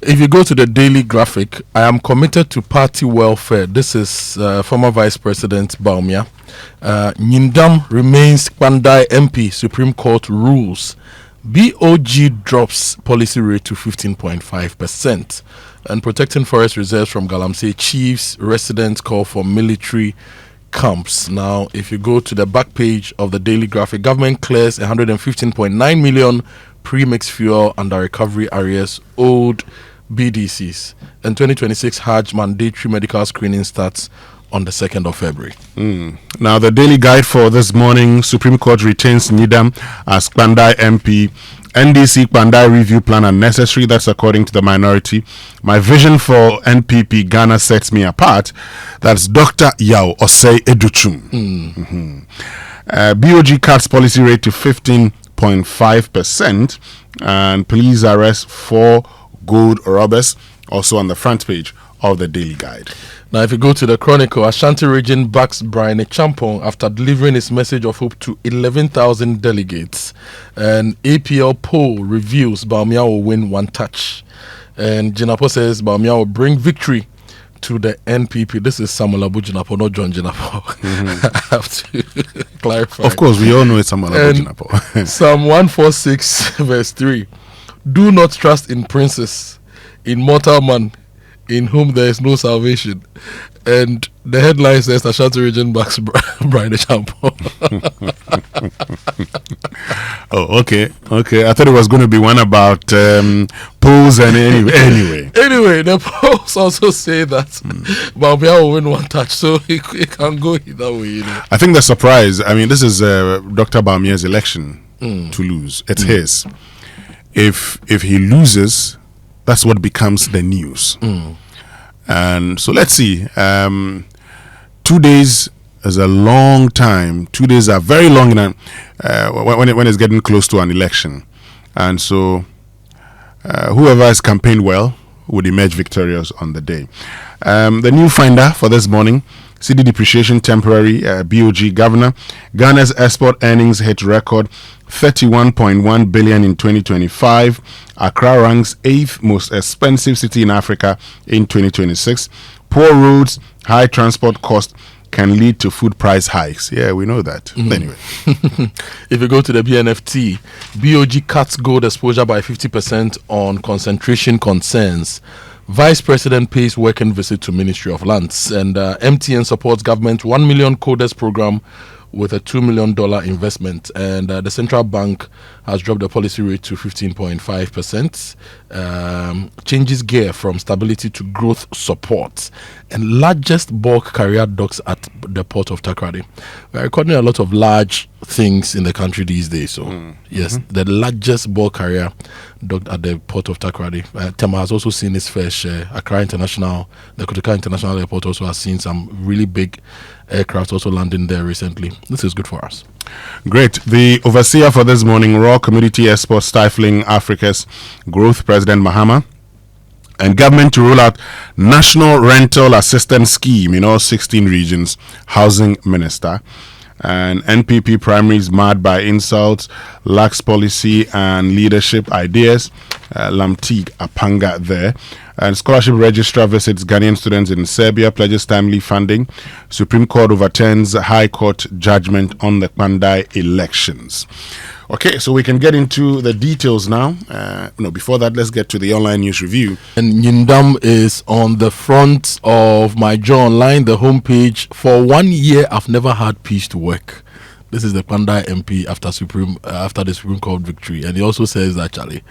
If you go to the Daily Graphic, I am committed to party welfare. This is former Vice President Bawumia. Nyindam remains Kpandai MP. Supreme Court rules. BOG drops policy rate to 15.5%. And protecting forest reserves from Galamsey chiefs, residents call for military camps. Now, if you go to the back page of the Daily Graphic, government clears 115.9 million pre-mixed fuel under recovery areas owed BDCs. And 2026 Hajj mandatory medical screening starts on the 2nd of February. Now, the daily guide for this morning: Supreme Court retains Nyindam as Kpandai MP. NDC Kpandai review plan unnecessary. That's according to the minority. My vision for NPP Ghana sets me apart. That's Dr. Yao Osei Educhum. BOG cuts policy rate to 15.5%, and police arrest 4 gold robbers. Also on the front page of the daily guide. Now, if you go to the Chronicle, Ashanti region backs Brian Champong after delivering his message of hope to 11,000 delegates. And APL poll reveals Bawumia will win 1 touch. And Jinapo says Bawumia will bring victory to the NPP. This is Samuel Abu Jinapo, not John Jinapo. I have to clarify. Of course, we all know it's Samuel Abu Jinapo. Psalm 146, verse 3. Do not trust in princes, in mortal man, in whom there is no salvation. And the headline says Ashanti region backs Brian Champong. Oh, okay. I thought it was going to be one about polls and anyway. Anyway, the polls also say that Bawumia will win 1 touch, so it can go either way. You know? I think the surprise, this is Dr. Bawumia's election to lose. It's his. If he loses, that's what becomes the news. And so let's see. 2 days is a long time. 2 days are very long when it's getting close to an election. And so whoever has campaigned well would emerge victorious on the day. The new finder for this morning: CD depreciation temporary. BOG governor. Ghana's export earnings hit record 31.1 billion in 2025. Accra ranks 8th most expensive city in Africa in 2026. Poor roads, high transport costs can lead to food price hikes. Yeah, we know that. Anyway. If you go to the BNFT, BOG cuts gold exposure by 50% on concentration concerns. Vice President pays working visit to Ministry of Lands. And MTN supports government 1 million coders program with a $2 million investment. And the central bank has dropped the policy rate to 15.5%. Changes gear from stability to growth support. And largest bulk carrier docks at the port of Takoradi. We're recording a lot of large things in the country these days. So, yes, the largest bulk carrier docked at the port of Takoradi. Tema has also seen its fair share. Accra International, the Kotoka International Airport also has seen some really big aircraft also landing there recently. This is good for us. Great. The overseer for this morning: raw commodity exports stifling Africa's growth, President Mahama. And government to roll out national rental assistance scheme in all 16 regions, housing minister. And NPP primaries marred by insults, lax policy and leadership ideas. Lamtig Apanga there. And scholarship registrar visits Ghanaian students in Serbia, pledges timely funding. Supreme Court overturns High Court judgment on the Kpandai elections. Okay, so we can get into the details now. Before that, let's get to the online news review. And Nyindam is on the front of my Joe Online, the homepage. For 1 year, I've never had peace to work. This is the Kpandai MP after the Supreme Court victory. And he also says that, Charlie,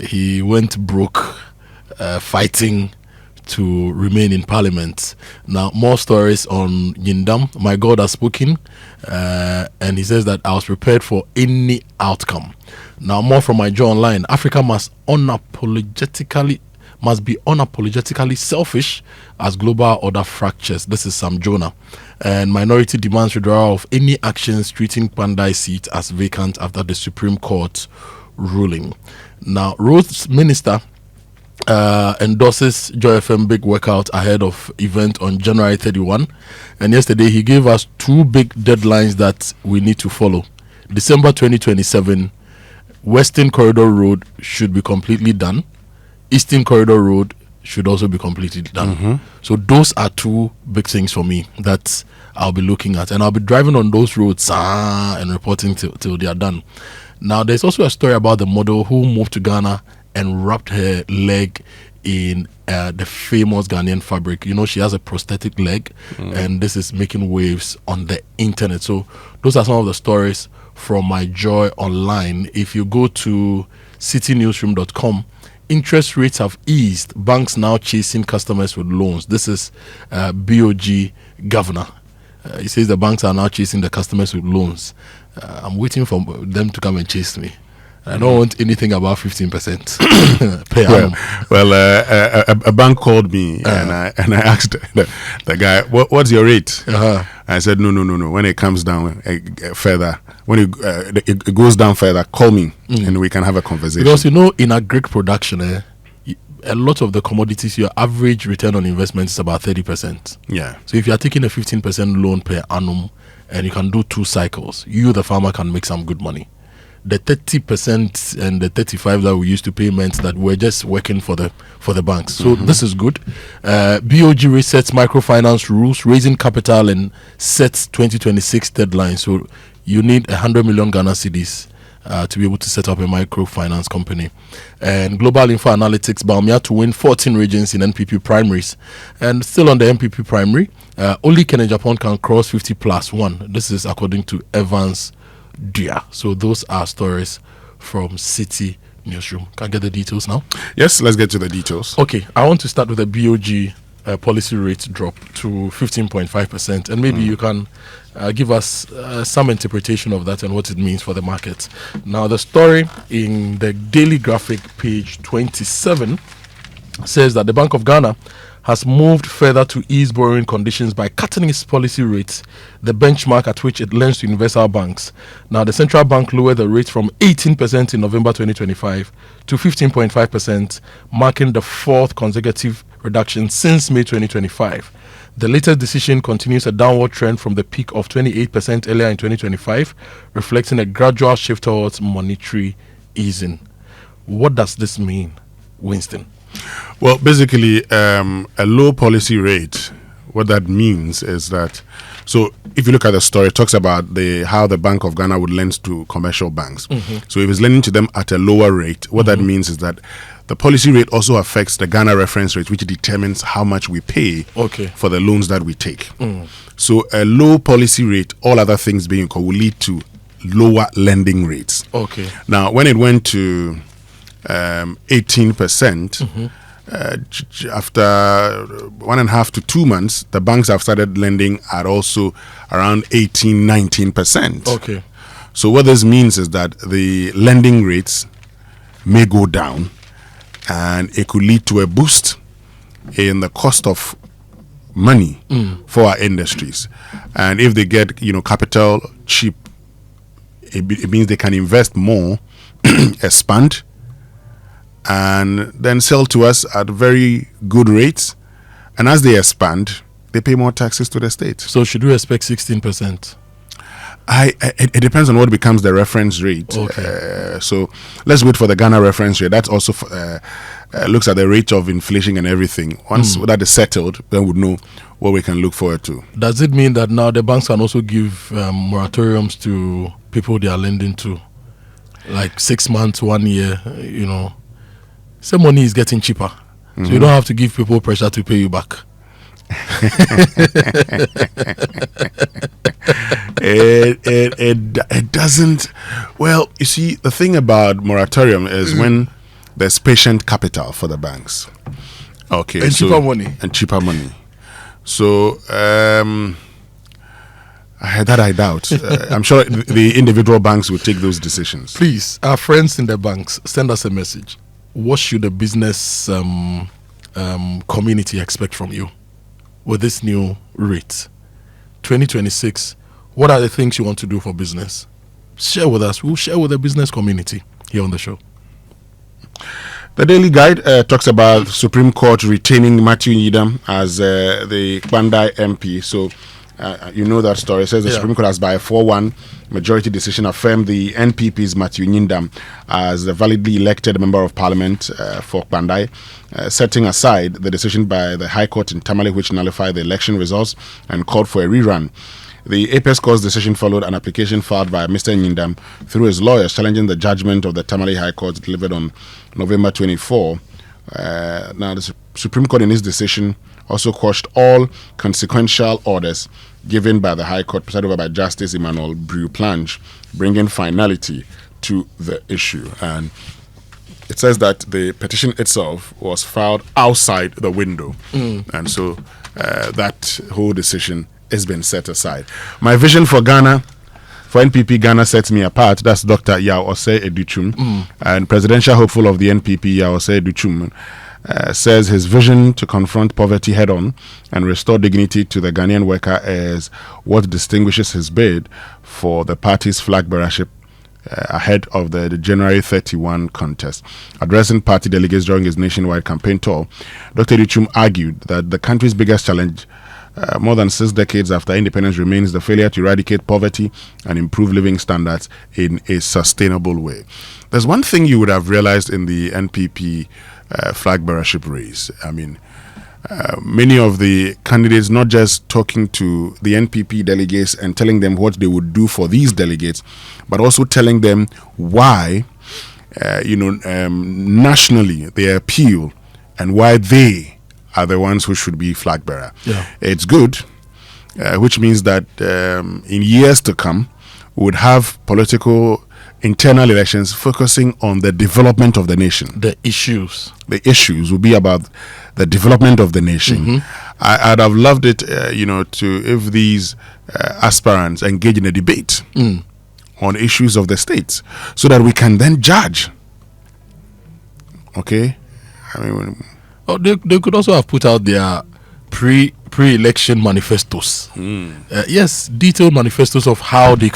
he went broke fighting to remain in parliament. Now, more stories on Nyindam. My God has spoken, and he says that I was prepared for any outcome. Now, more from my Joe Online. Africa must be unapologetically selfish as global order fractures. This is Sam Jonah. And minority demands withdrawal of any actions treating Kpandai seat as vacant after the Supreme Court ruling. Now, Roads Minister endorses Joy FM big workout ahead of event on January 31. And yesterday he gave us 2 big deadlines that we need to follow. December 2027, Western Corridor Road should be completely done. Eastern Corridor Road should also be completely done. So those are two big things for me that I'll be looking at, and I'll be driving on those roads and reporting till they are done. Now, there's also a story about the model who moved to Ghana and wrapped her leg in the famous Ghanaian fabric. You know, she has a prosthetic leg, and this is making waves on the internet. So those are some of the stories from my joy online. If you go to citynewsroom.com, interest rates have eased. Banks now chasing customers with loans. This is BOG governor. He says the banks are now chasing the customers with loans. I'm waiting for them to come and chase me. I don't want anything above 15% per annum. Well, a bank called me and I asked the guy, "What's your rate?" I said, "No. When it comes down further, when it goes down further, call me and we can have a conversation." Because in agric production, a lot of the commodities, your average return on investment is about 30%. Yeah. So if you are taking a 15% loan per annum and you can do 2 cycles, you, the farmer, can make some good money. The 30% and the 35% that we used to pay meant that we're just working for the banks. So this is good. BOG resets microfinance rules, raising capital, and sets 2026 deadline. So you need 100 million Ghana cedis to be able to set up a microfinance company. And Global Info Analytics, Bawumia to win 14 regions in NPP primaries. And still on the NPP primary, only Kenya Japan can cross 50+1. This is according to Evans Dia. So those are stories from City Newsroom. Can I get the details now? Yes, let's get to the details. Okay, I want to start with the BOG policy rate drop to 15.5%, and maybe you can give us some interpretation of that and what it means for the market. Now, the story in the Daily Graphic, page 27, says that the Bank of Ghana has moved further to ease borrowing conditions by cutting its policy rates, the benchmark at which it lends to universal banks. Now, the central bank lowered the rate from 18% in November 2025 to 15.5%, marking the 4th consecutive reduction since May 2025. The latest decision continues a downward trend from the peak of 28% earlier in 2025, reflecting a gradual shift towards monetary easing. What does this mean, Winston? Well, basically, a low policy rate, what that means is that, so if you look at the story, it talks about how the Bank of Ghana would lend to commercial banks. So if it's lending to them at a lower rate, what that means is that the policy rate also affects the Ghana reference rate, which determines how much we pay for the loans that we take. So a low policy rate, all other things being equal, will lead to lower lending rates. Now, when it went to 18%, after 1.5 to 2 months, the banks have started lending at also around 18-19%. So what this means is that the lending rates may go down, and it could lead to a boost in the cost of money for our industries. And if they get capital cheap, it means they can invest more, expand, and then sell to us at very good rates. And as they expand, they pay more taxes to the state. So should we expect 16%? It depends on what becomes the reference rate. So let's wait for the Ghana reference rate. That also looks at the rate of inflation and everything. Once that is settled, then we'll know what we can look forward to. Does it mean that now the banks can also give moratoriums to people they are lending to? Like 6 months, 1 year, Some money is getting cheaper. So you don't have to give people pressure to pay you back. It doesn't. Well, you see, the thing about moratorium is when there's patient capital for the banks. And cheaper money. And cheaper money. So I doubt. I'm sure the individual banks will take those decisions. Please, our friends in the banks, send us a message. What should the business community expect from you with this new rate? 2026, what are the things you want to do for business? Share with us. We'll share with the business community here on the show. The Daily Guide talks about Supreme Court retaining Matthew Nyindam as the Kpandai MP. So You know that story. It says the Supreme Court has, by a 4-1 majority decision, affirmed the NPP's Matthew Nyindam as the validly elected member of parliament for Kpandai, setting aside the decision by the High Court in Tamale, which nullified the election results and called for a rerun. The Apex Court's decision followed an application filed by Mr. Nyindam through his lawyers challenging the judgment of the Tamale High Court delivered on November 24. Now, the Supreme Court in his decision also quashed all consequential orders given by the High Court, presided over by Justice Emmanuel Brew-Plange, bringing finality to the issue. And it says that the petition itself was filed outside the window. And so that whole decision has been set aside. My vision for Ghana, for NPP Ghana, sets me apart. That's Dr. Yao Osei Educhum, and presidential hopeful of the NPP, Yao Osei Educhum, says his vision to confront poverty head-on and restore dignity to the Ghanaian worker is what distinguishes his bid for the party's flag bearership ahead of the January 31 contest. Addressing party delegates during his nationwide campaign tour, Dr. Educhum argued that the country's biggest challenge more than 6 decades after independence remains the failure to eradicate poverty and improve living standards in a sustainable way. There's one thing you would have realized in the NPP flag bearership race. I mean, many of the candidates not just talking to the NPP delegates and telling them what they would do for these delegates, but also telling them why, nationally they appeal and why they are the ones who should be flag bearer. Yeah. It's good, which means that in years to come, we would have political internal elections focusing on the development of the nation. The issues will be about the development of the nation. I'd have loved it, if these aspirants engage in a debate on issues of the states, so that we can then judge. Okay, I mean, they could also have put out their pre-election manifestos. Yes, detailed manifestos of how they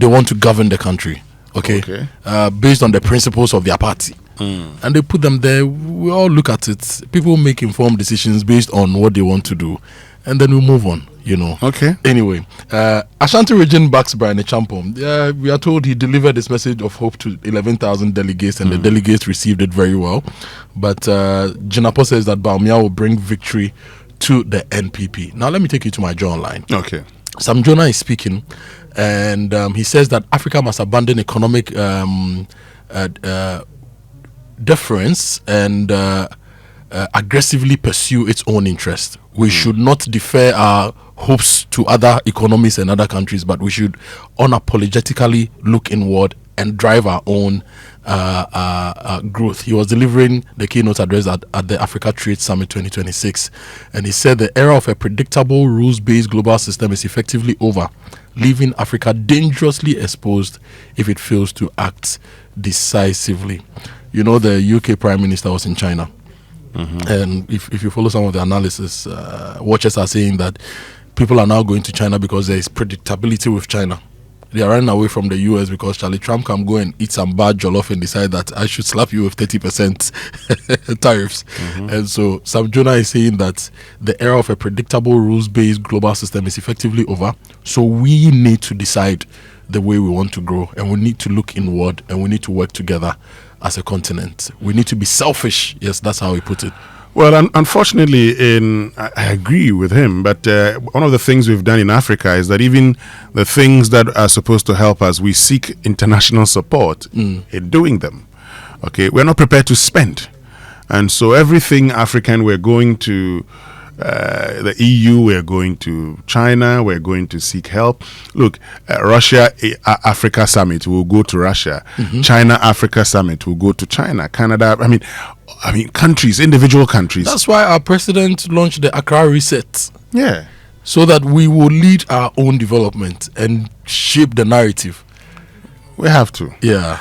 want to govern the country. Okay. Based on the principles of their party. And they put them there. We all look at it. People make informed decisions based on what they want to do, and then we move on. Okay. Anyway, Ashanti region backs Brian Echampom. We are told he delivered this message of hope to 11,000 delegates, and the delegates received it very well. But Jinapo says that Bawumia will bring victory to the NPP. Now, let me take you to my Joe Online. Okay. Sam Jonah is speaking, and he says that Africa must abandon economic deference and aggressively pursue its own interest. We should not defer our hopes to other economies and other countries, but we should unapologetically look inward and drive our own growth. He was delivering the keynote address at the Africa Trade Summit 2026, and he said the era of a predictable rules-based global system is effectively over, leaving Africa dangerously exposed if it fails to act decisively. The UK Prime Minister was in China. And if you follow some of the analysis, watchers are saying that people are now going to China because there is predictability with China. They are running away from the US because Charlie Trump can go and eat some bad jollof and decide that I should slap you with 30% tariffs. And so Sam Jonah is saying that the era of a predictable rules-based global system is effectively over. So we need to decide the way we want to grow, and we need to look inward, and we need to work together as a continent. We need to be selfish. Yes, that's how he put it. Well, unfortunately, I agree with him, but one of the things we've done in Africa is that even the things that are supposed to help us, we seek international support in doing them. Okay, we're not prepared to spend. And so everything African, we're going to the EU, we're going to China, we're going to seek help. Look, Russia Africa Summit will go to Russia. China Africa Summit will go to China. Canada, I mean countries, individual countries. That's why our president launched the Accra Reset. Yeah. So that we will lead our own development and shape the narrative. We have to. Yeah.